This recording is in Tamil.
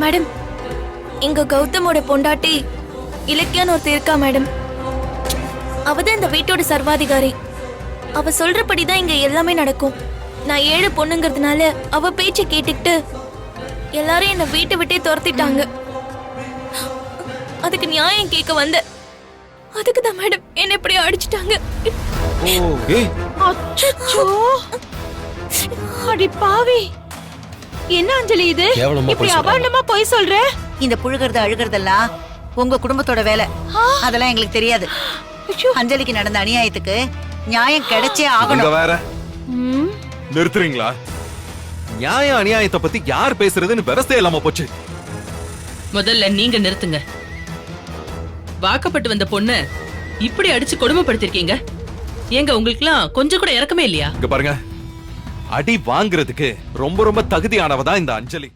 மேடம், இங்க கௌதமோட பொண்டாட்டி இலக்கியான்னு ஒருத்தர் இருக்கா மேடம். அவதான் இந்த வீட்டோட சர்வாதிகாரி. அவ சொல்றபடிதான் இங்க எல்லாமே நடக்கும். நான் 7 பொண்ணுங்கிறதுனால அவ பேச்சை கேட்டுக்கிட்டு எல்லாரும் என்ன வீட்டை விட்டே துரத்திட்டாங்க. அதுக்கு நியாயம் கேட்க வந்த, அதுக்கு தான் மேடம் என்ன இப்படி அடிச்சிட்டாங்க. அச்சச்சோ, அடி பாவி, என்ன அஞ்சலி இது? இப்படி அபாண்டமா போய் சொல்ற? இந்த புழுகிறது அழுகிறதெல்லாம் உங்க குடும்பத்தோட வேலை, அதெல்லாம் எங்களுக்கு தெரியாது. அஞ்சலிக்கு நடந்த அநியாயத்துக்கு நியாயம் கிடைச்சே ஆகணும். வேற நிறுத்துறீங்களா? நியாய அநியாயத்தை பத்தி யார் பேசுறதுன்னு விவசாயம் இல்லாம போச்சு. முதல்ல நீங்க நிறுத்துங்க. வாக்கப்பட்டு வந்த பொண்ணு இப்படி அடிச்சு கொடுமைப்படுத்திருக்கீங்க. ஏங்க உங்களுக்குலாம் கொஞ்சம் கூட இறக்கமே இல்லையா? இங்க பாருங்க, அடி வாங்குறதுக்கு ரொம்ப ரொம்ப தகுதியானவதான் இந்த அஞ்சலி.